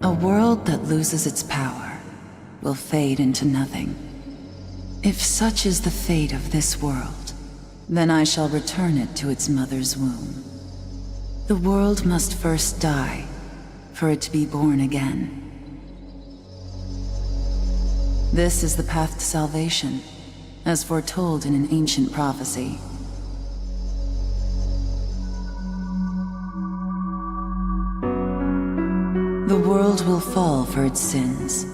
A world that loses its power will fade into nothing. If such is the fate of this world, then I shall return it to its mother's womb. The world must first die for it to be born again. This is the path to salvation, as foretold in an ancient prophecy. The world will fall for its sins,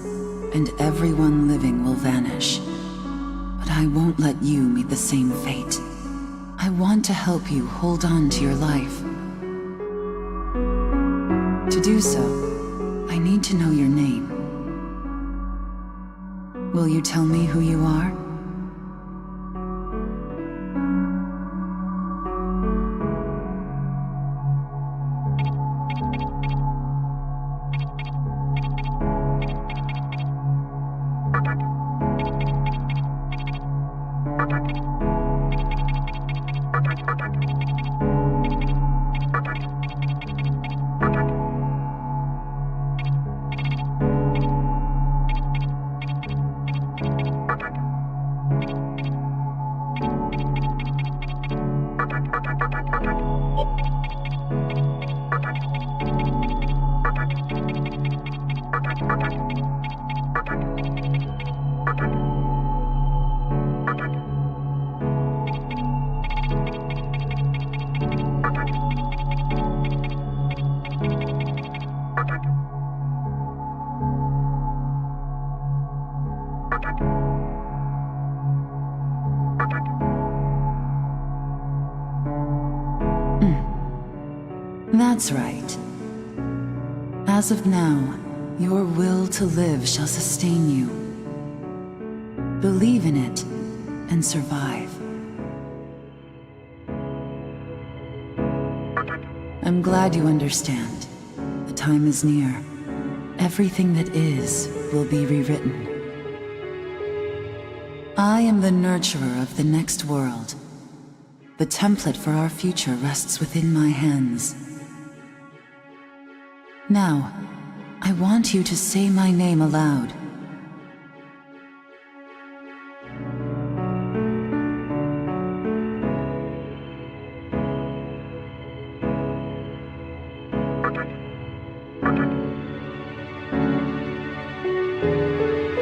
and everyone living will vanish. But I won't let you meet the same fate. I want to help you hold on to your life. To do so, I need to know your name. Will you tell me who you are? That's right. As of now, your will to live shall sustain you. Believe in it and survive. I'm glad you understand. The time is near. Everything that is will be rewritten. I am the nurturer of the next world. The template for our future rests within my hands. Now, I want you to say my name aloud.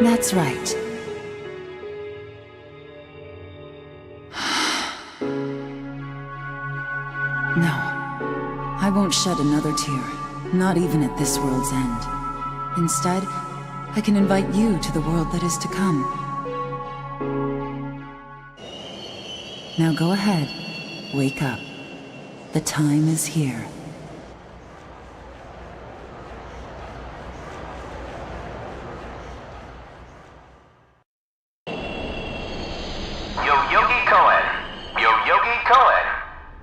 That's right. No, I won't shed another tear. Not even at this world's end. Instead, I can invite you to the world that is to come. Now go ahead. Wake up. The time is here. Yo-Yogi Koen. Yo-Yogi Koen.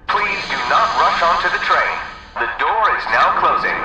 Please do not rush onto the train. The door is now closing.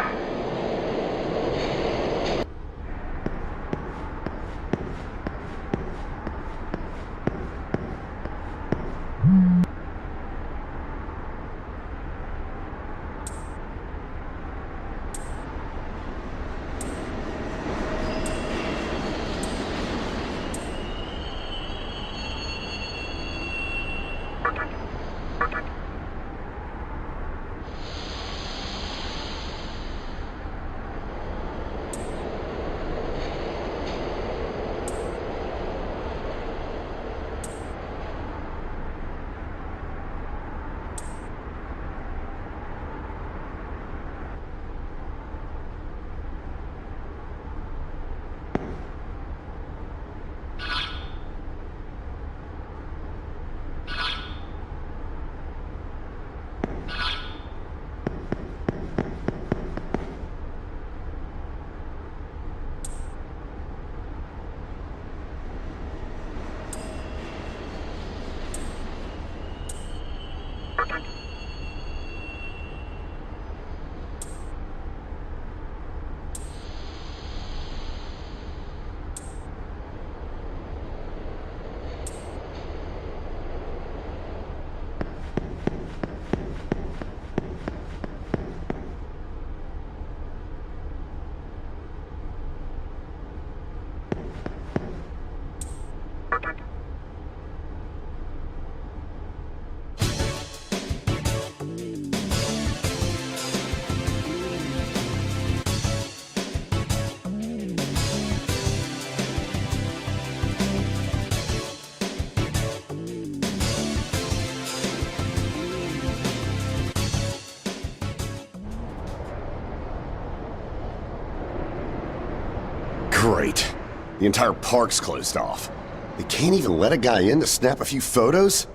Great. The entire park's closed off. They can't even let a guy in to snap a few photos?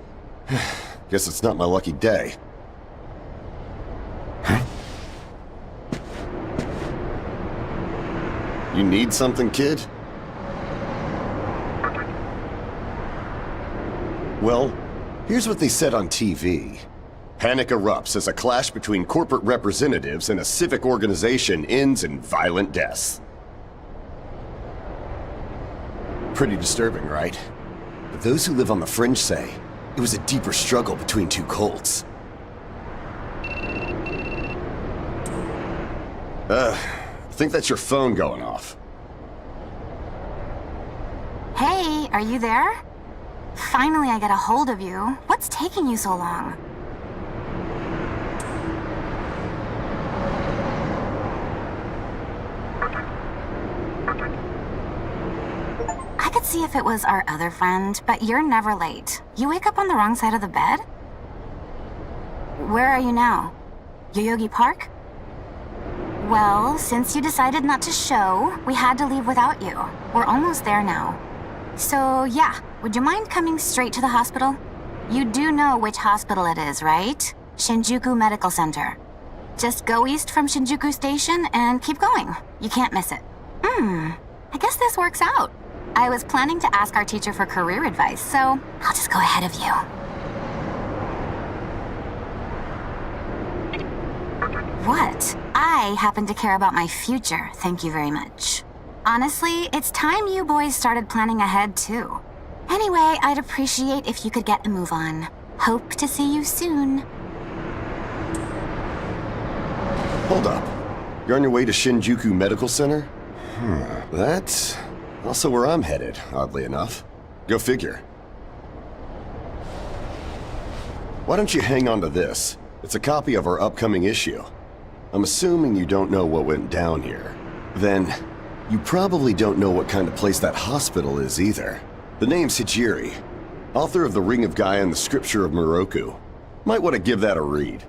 Guess it's not my lucky day. You need something, kid? Well, here's what they said on TV. Panic erupts as a clash between corporate representatives and a civic organization ends in violent deaths. Pretty disturbing, right? But those who live on the fringe say it was a deeper struggle between two cults. I think that's your phone going off. Hey, are you there? Finally I get a hold of you. What's taking you so long? I could see if it was our other friend, but you're never late. You wake up on the wrong side of the bed? Where are you now? Yoyogi Park? Well, since you decided not to show, we had to leave without you. We're almost there now. So, yeah, would you mind coming straight to the hospital? You do know which hospital it is, right? Shinjuku Medical Center. Just go east from Shinjuku Station and keep going. You can't miss it. I guess this works out. I was planning to ask our teacher for career advice, so I'll just go ahead of you. What? I happen to care about my future, thank you very much. Honestly, it's time you boys started planning ahead too. Anyway, I'd appreciate if you could get a move on. Hope to see you soon. Hold up. You're on your way to Shinjuku Medical Center? That's also where I'm headed, oddly enough. Go figure. Why don't you hang on to this? It's a copy of our upcoming issue. I'm assuming you don't know what went down here. Then, you probably don't know what kind of place that hospital is either. The name's Hijiri, author of The Ring of Gaia and the Scripture of Moroku. Might want to give that a read.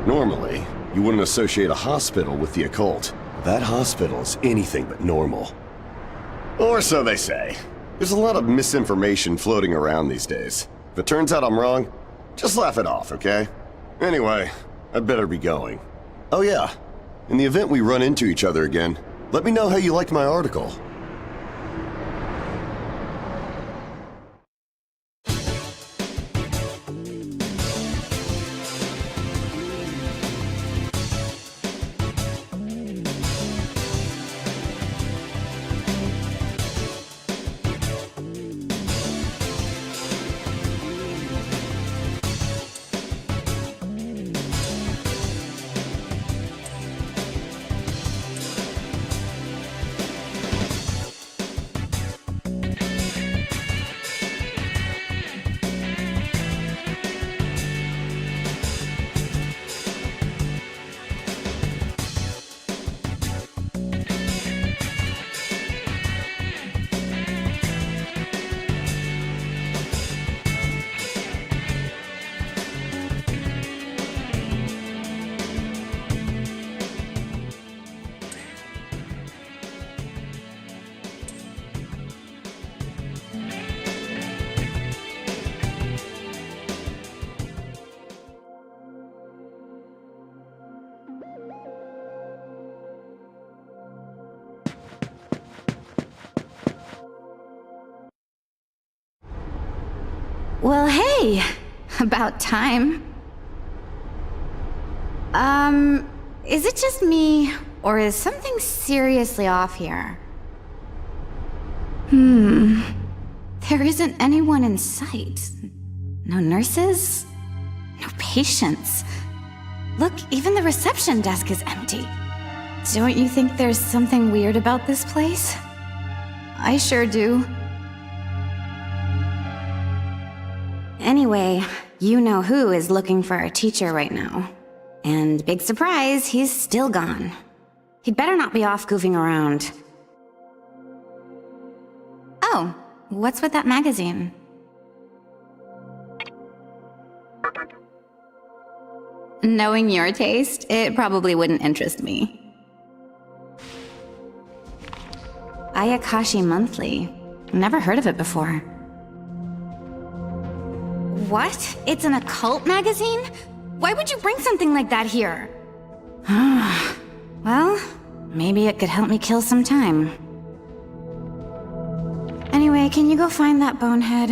Normally, you wouldn't associate a hospital with the occult. That hospital is anything but normal. Or so they say. There's a lot of misinformation floating around these days. If it turns out I'm wrong, just laugh it off, okay? Anyway, I'd better be going. Oh yeah, in the event we run into each other again, let me know how you liked my article. Well, hey, about time. Is it just me, or is something seriously off here? There isn't anyone in sight. No nurses? No patients. Look, even the reception desk is empty. Don't you think there's something weird about this place? I sure do. Anyway, you know who is looking for a teacher right now. And big surprise, he's still gone. He'd better not be off goofing around. Oh, what's with that magazine? knowing your taste, it probably wouldn't interest me. Ayakashi Monthly. Never heard of it before. What? It's an occult magazine? Why would you bring something like that here? Well, maybe it could help me kill some time. Anyway, can you go find that bonehead?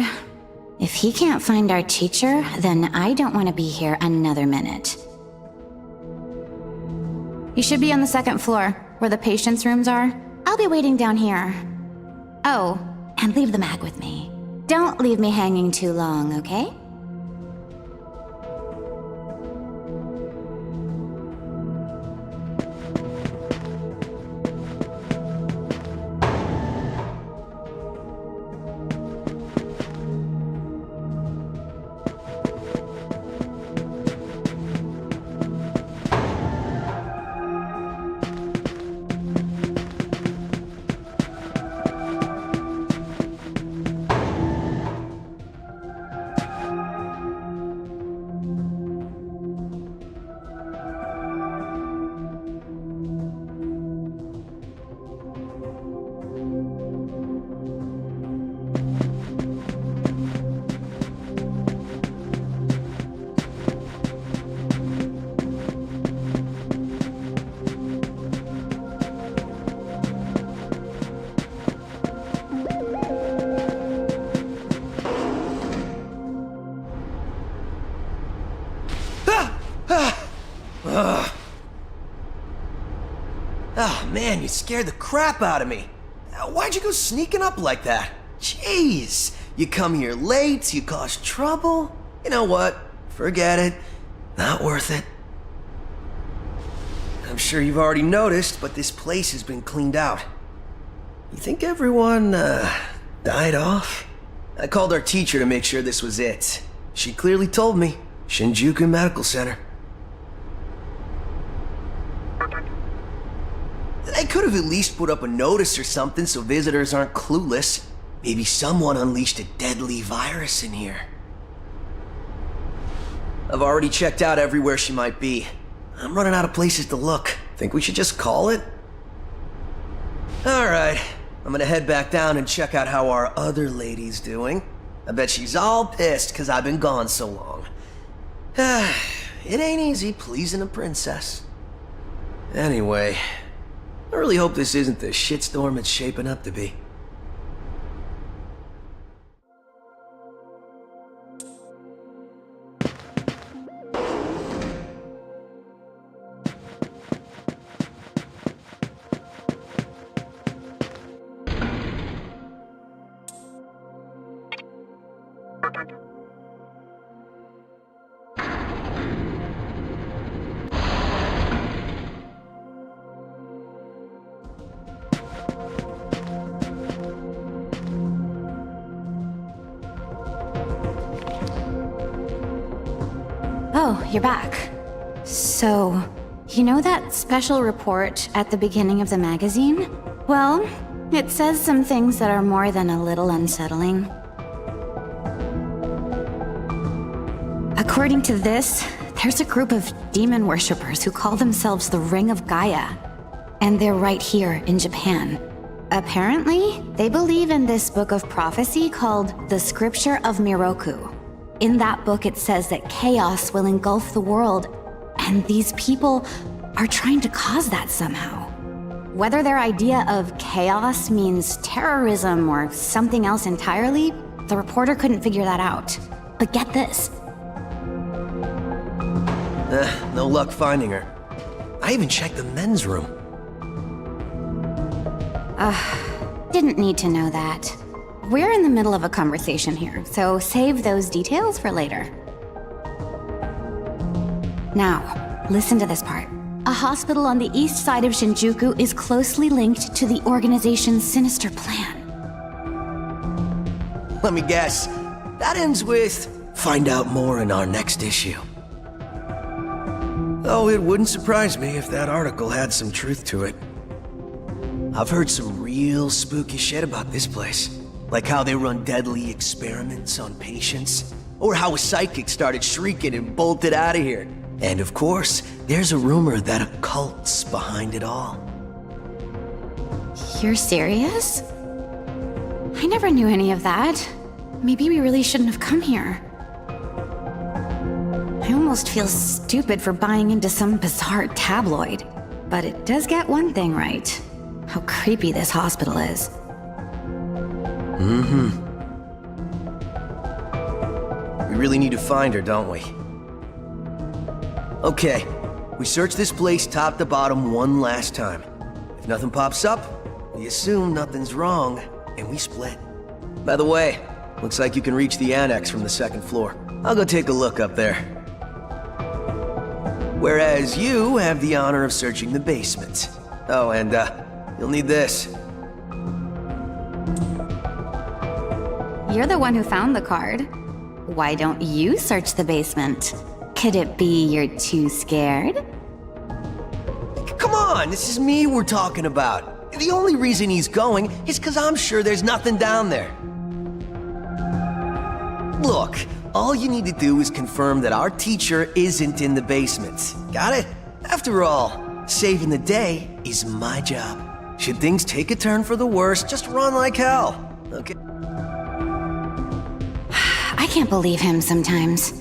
If he can't find our teacher, then I don't want to be here another minute. You should be on the second floor, where the patients' rooms are. I'll be waiting down here. Oh, and leave the mag with me. Don't leave me hanging too long, okay? Oh man, you scared the crap out of me. Why'd you go sneaking up like that? Jeez, you come here late, you cause trouble. You know what? Forget it. Not worth it. I'm sure you've already noticed, but this place has been cleaned out. You think everyone, died off? I called our teacher to make sure this was it. She clearly told me. Shinjuku Medical Center. They could have at least put up a notice or something so visitors aren't clueless. Maybe someone unleashed a deadly virus in here. I've already checked out everywhere she might be. I'm running out of places to look. Think we should just call it? Alright, I'm gonna head back down and check out how our other lady's doing. I bet she's all pissed because I've been gone so long. It ain't easy pleasing a princess. Anyway, I really hope this isn't the shitstorm it's shaping up to be. Oh, you're back. So, you know that special report at the beginning of the magazine? Well, it says some things that are more than a little unsettling. According to this, there's a group of demon worshippers who call themselves the Ring of Gaia, and they're right here in Japan. Apparently, they believe in this book of prophecy called the Scripture of Miroku. In that book, it says that chaos will engulf the world, and these people are trying to cause that somehow. Whether their idea of chaos means terrorism or something else entirely, the reporter couldn't figure that out. But get this. No luck finding her. I even checked the men's room. Didn't need to know that. We're in the middle of a conversation here, so save those details for later. Now, listen to this part. A hospital on the east side of Shinjuku is closely linked to the organization's sinister plan. Let me guess. That ends with, find out more in our next issue. Oh, it wouldn't surprise me if that article had some truth to it. I've heard some real spooky shit about this place. Like how they run deadly experiments on patients. Or how a psychic started shrieking and bolted out of here. And of course, there's a rumor that a cult's behind it all. You're serious? I never knew any of that. Maybe we really shouldn't have come here. I almost feel stupid for buying into some bizarre tabloid. But it does get one thing right. How creepy this hospital is. We really need to find her, don't we? Okay, we search this place top to bottom one last time. If nothing pops up, we assume nothing's wrong, and we split. By the way, looks like you can reach the annex from the second floor. I'll go take a look up there. Whereas you have the honor of searching the basement. Oh, and you'll need this. You're the one who found the card. Why don't you search the basement? Could it be you're too scared? Come on, this is me we're talking about. The only reason he's going is because I'm sure there's nothing down there. Look, all you need to do is confirm that our teacher isn't in the basement. Got it? After all, saving the day is my job. Should things take a turn for the worse, just run like hell, okay? I can't believe him sometimes.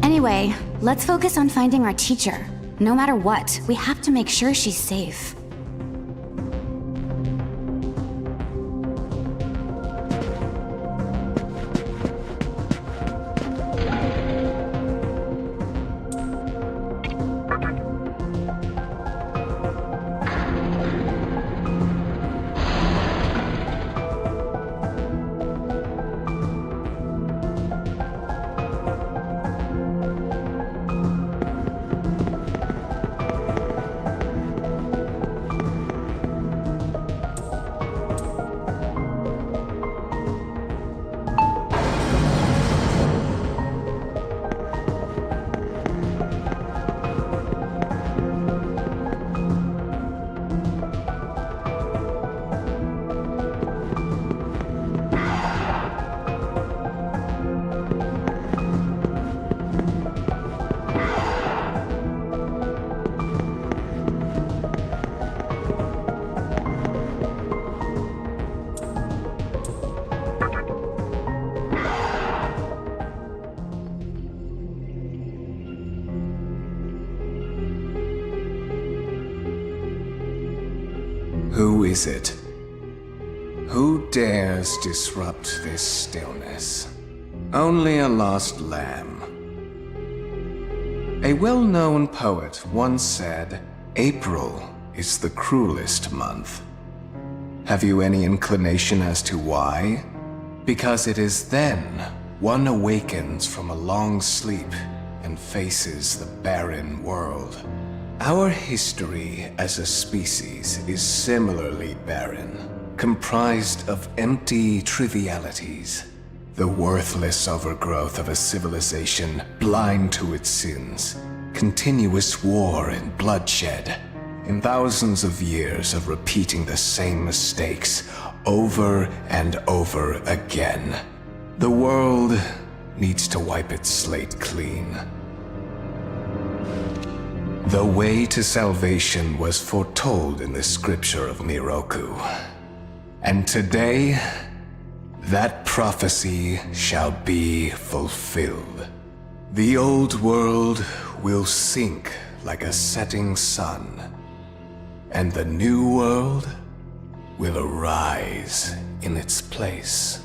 Anyway, let's focus on finding our teacher. No matter what, we have to make sure she's safe. Who is it? Who dares disrupt this stillness? Only a lost lamb. A well-known poet once said, April is the cruelest month. Have you any inclination as to why? Because it is then one awakens from a long sleep and faces the barren world. Our history as a species is similarly barren, comprised of empty trivialities, the worthless overgrowth of a civilization blind to its sins, continuous war and bloodshed, and thousands of years of repeating the same mistakes over and over again. The world needs to wipe its slate clean. The way to salvation was foretold in the scripture of Miroku. And today, that prophecy shall be fulfilled. The old world will sink like a setting sun, and the new world will arise in its place.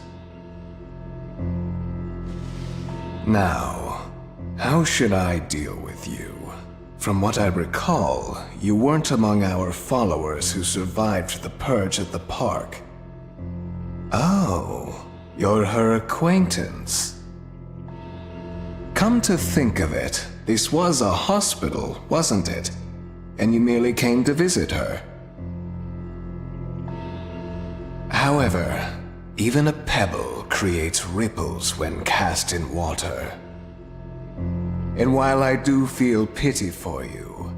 Now, how should I deal with you? From what I recall, you weren't among our followers who survived the purge at the park. Oh, you're her acquaintance. Come to think of it, this was a hospital, wasn't it? And you merely came to visit her. However, even a pebble creates ripples when cast in water. And while I do feel pity for you,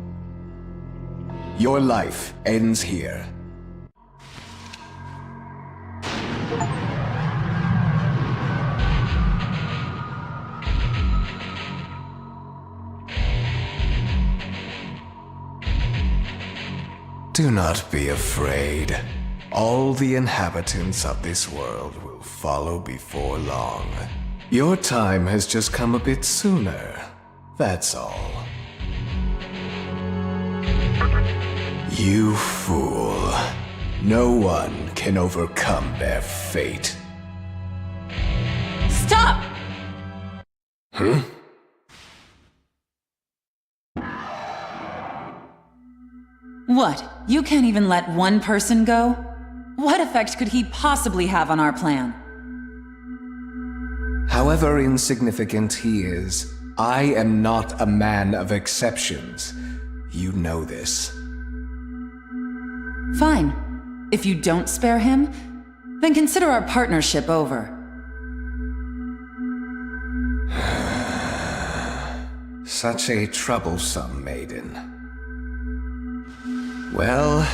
your life ends here. Do not be afraid. All the inhabitants of this world will follow before long. Your time has just come a bit sooner. That's all. You fool. No one can overcome their fate. Stop! Huh? What? You can't even let one person go? What effect could he possibly have on our plan? However insignificant he is, I am not a man of exceptions. You know this. Fine. If you don't spare him, then consider our partnership over. Such a troublesome maiden. Well,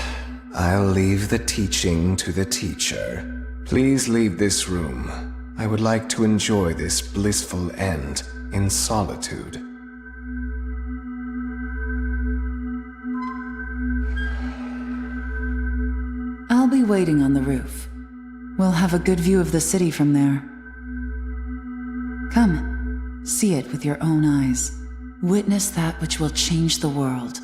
I'll leave the teaching to the teacher. Please leave this room. I would like to enjoy this blissful end in solitude. I'll be waiting on the roof. We'll have a good view of the city from there. Come, see it with your own eyes. Witness that which will change the world.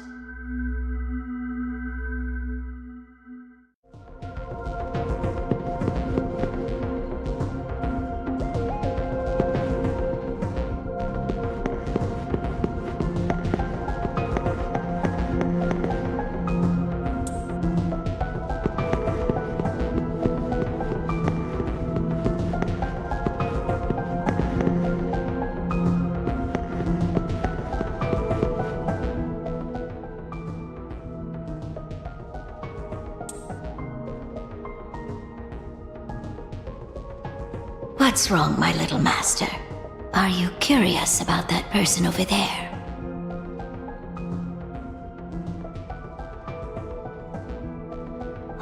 What's wrong, my little master? Are you curious about that person over there?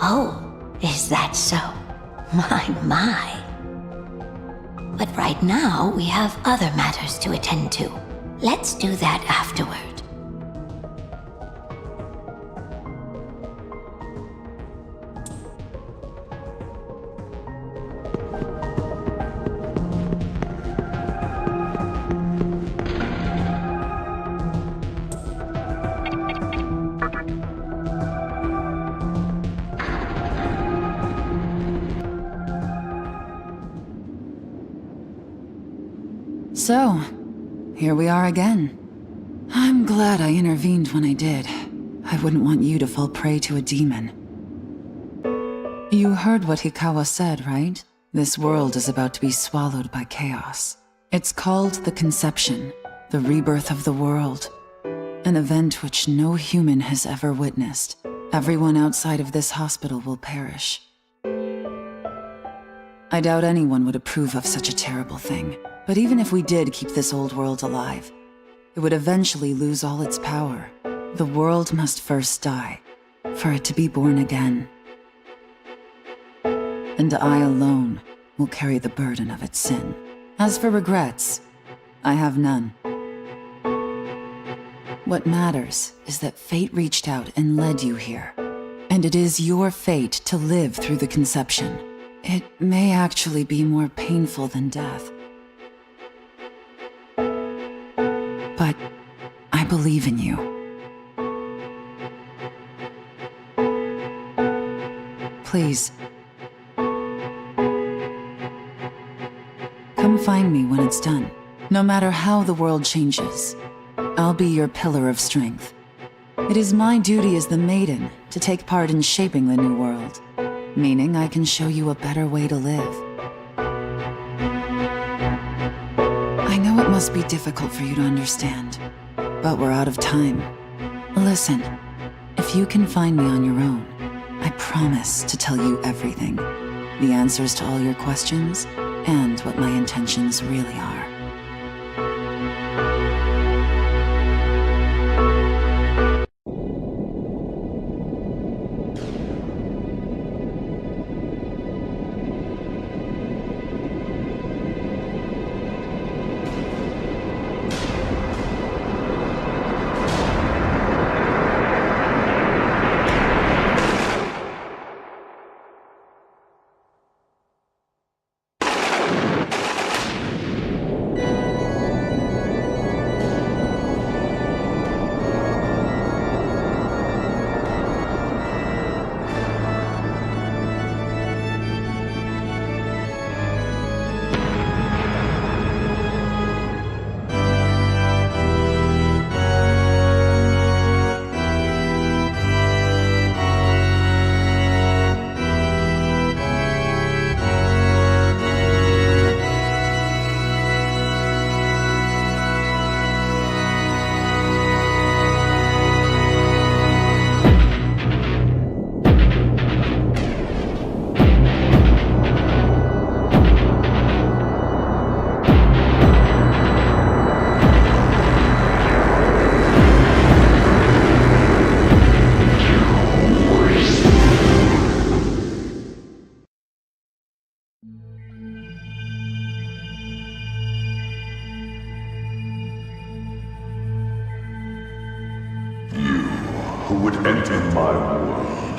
Oh, is that so? My. But right now, we have other matters to attend to. Let's do that afterward. So, here we are again. I'm glad I intervened when I did. I wouldn't want you to fall prey to a demon. You heard what Hikawa said, right? This world is about to be swallowed by chaos. It's called the Conception, the rebirth of the world. An event which no human has ever witnessed. Everyone outside of this hospital will perish. I doubt anyone would approve of such a terrible thing. But even if we did keep this old world alive, it would eventually lose all its power. The world must first die, for it to be born again. And I alone will carry the burden of its sin. As for regrets, I have none. What matters is that fate reached out and led you here. And it is your fate to live through the conception. It may actually be more painful than death. But I believe in you. Please. Come find me when it's done. No matter how the world changes, I'll be your pillar of strength. It is my duty as the maiden to take part in shaping the new world, meaning I can show you a better way to live. I know it must be difficult for you to understand, but we're out of time. Listen, if you can find me on your own, I promise to tell you everything. The answers to all your questions, and what my intentions really are. who would enter my world,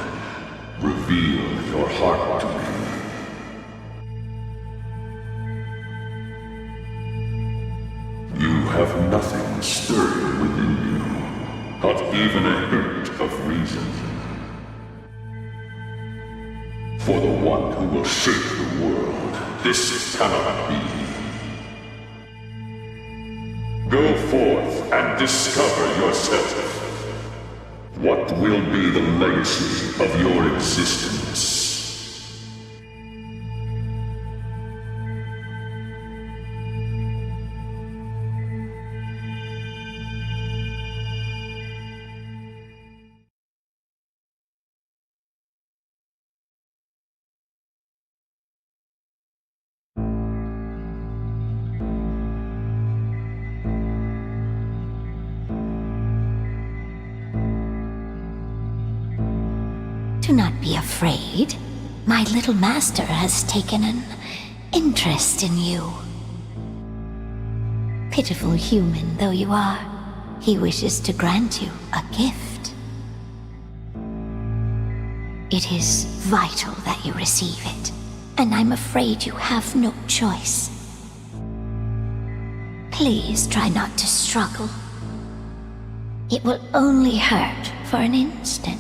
reveal your heart to me. You have nothing stirring within you, not even a hint of reason. For the one who will shape the world, this cannot be. Go forth and discover yourself. What will be the legacy of your existence? Do not be afraid. My little master has taken an interest in you. Pitiful human though you are, he wishes to grant you a gift. It is vital that you receive it, and I'm afraid you have no choice. Please try not to struggle. It will only hurt for an instant.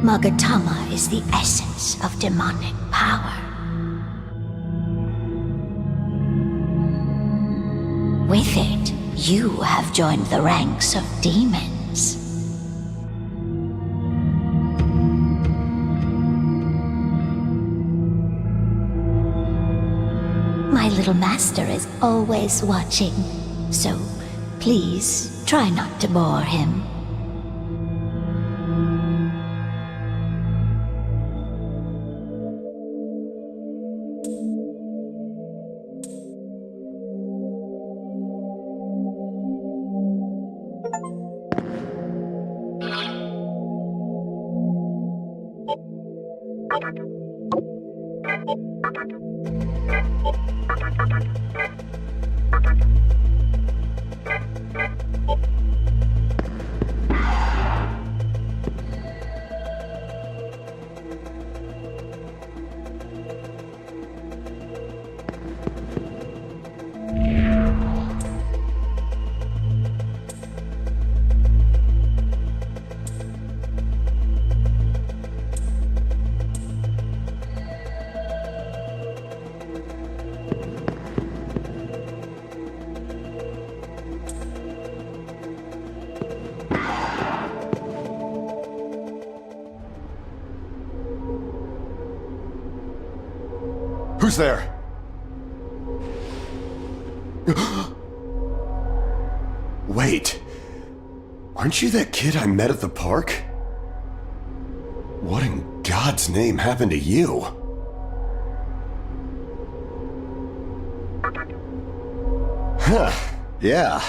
Magatama is the essence of demonic power. With it, you have joined the ranks of demons. My little master is always watching, so please try not to bore him. Who's there? Wait. Aren't you that kid I met at the park? What in God's name happened to you? Huh. Yeah.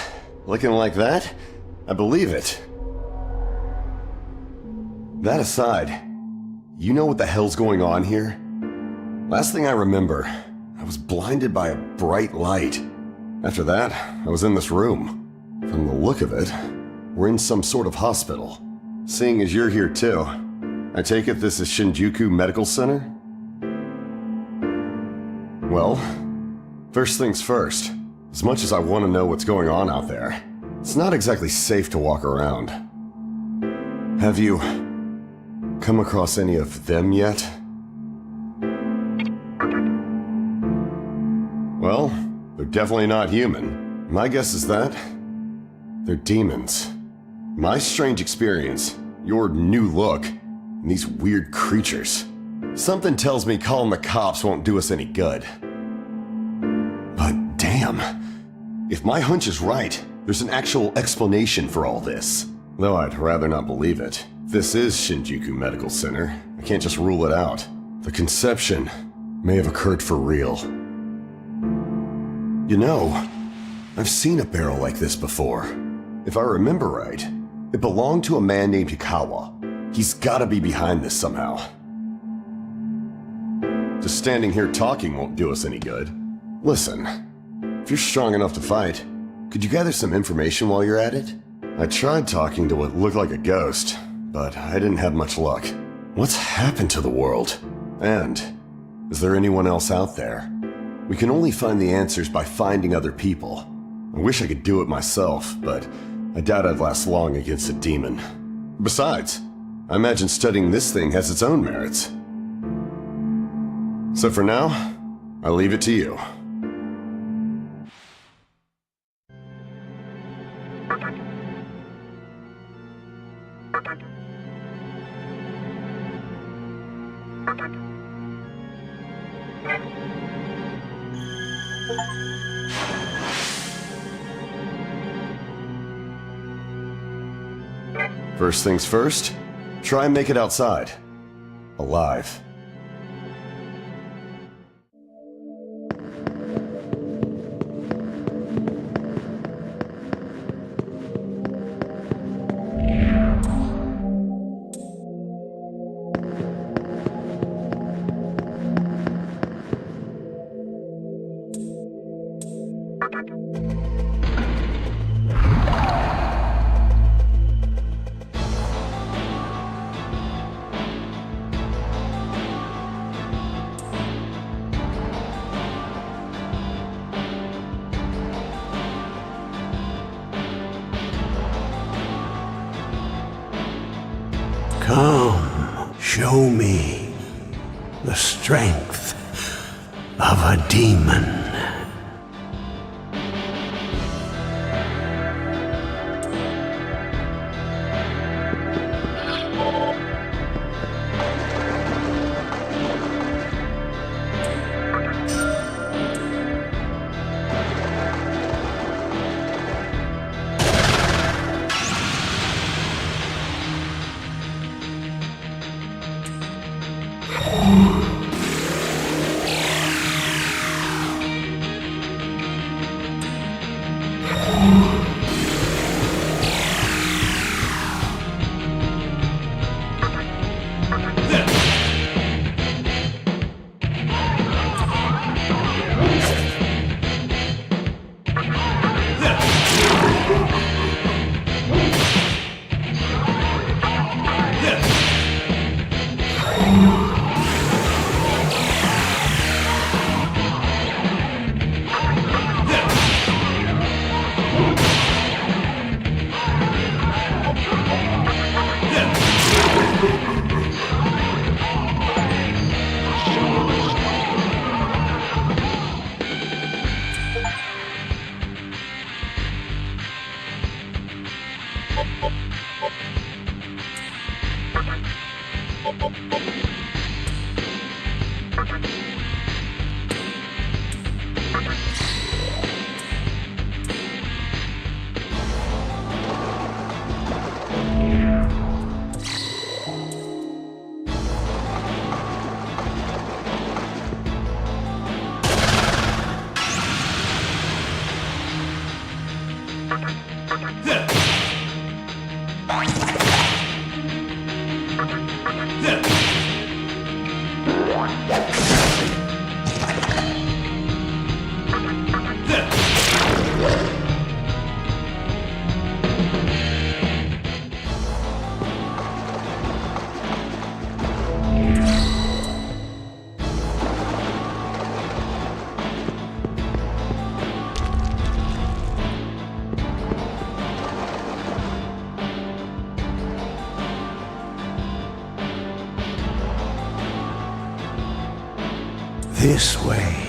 Looking like that? I believe it. That aside, you know what the hell's going on here? Last thing I remember, I was blinded by a bright light. After that, I was in this room. From the look of it, we're in some sort of hospital. Seeing as you're here too, I take it this is Shinjuku Medical Center? Well, first things first. As much as I want to know what's going on out there, it's not exactly safe to walk around. Have you come across any of them yet? Well, they're definitely not human. My guess is that they're demons. My strange experience, your new look, and these weird creatures. Something tells me calling the cops won't do us any good. But damn, if my hunch is right, there's an actual explanation for all this. Though I'd rather not believe it. If this is Shinjuku Medical Center, I can't just rule it out. The conception may have occurred for real. You know, I've seen a barrel like this before. If I remember right, it belonged to a man named Hikawa. He's gotta be behind this somehow. Just standing here talking won't do us any good. Listen, if you're strong enough to fight, could you gather some information while you're at it? I tried talking to what looked like a ghost, but I didn't have much luck. What's happened to the world? And is there anyone else out there? We can only find the answers by finding other people. I wish I could do it myself, but I doubt I'd last long against a demon. Besides, I imagine studying this thing has its own merits. So for now, I leave it to you. First things first, try and make it outside. Alive. Come, show me the strength of a demon. This way.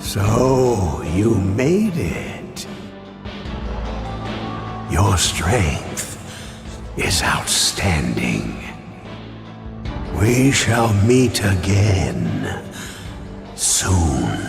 So, you made it. Your strength is outstanding. We shall meet again soon.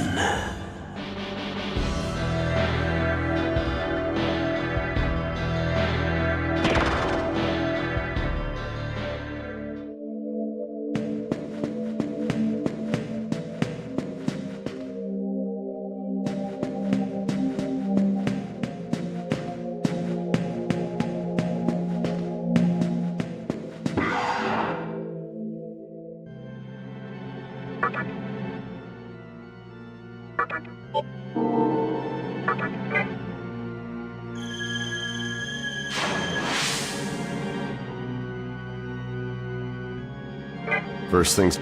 First things...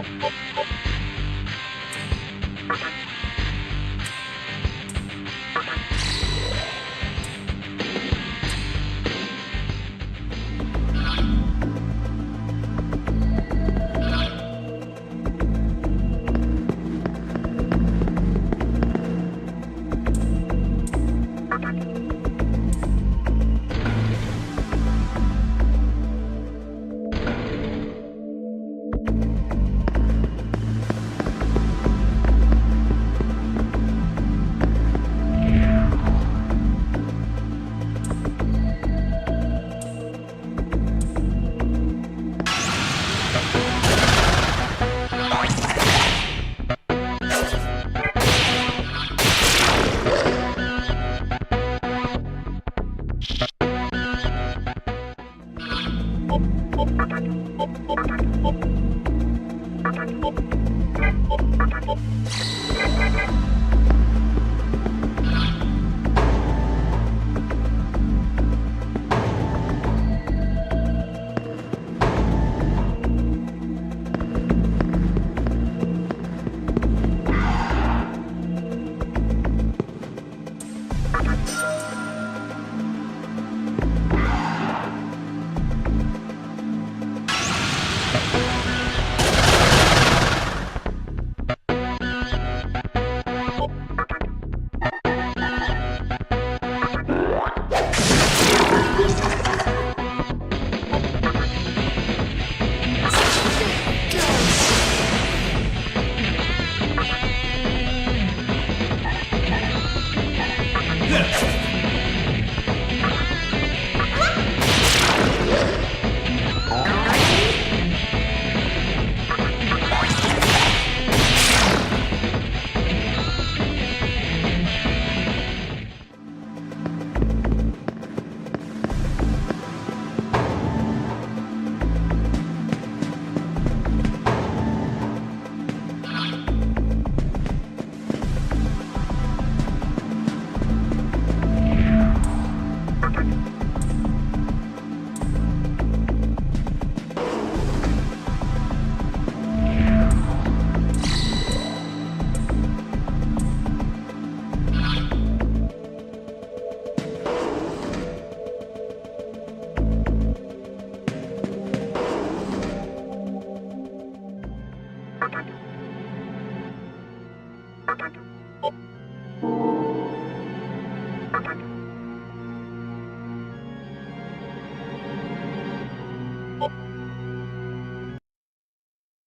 you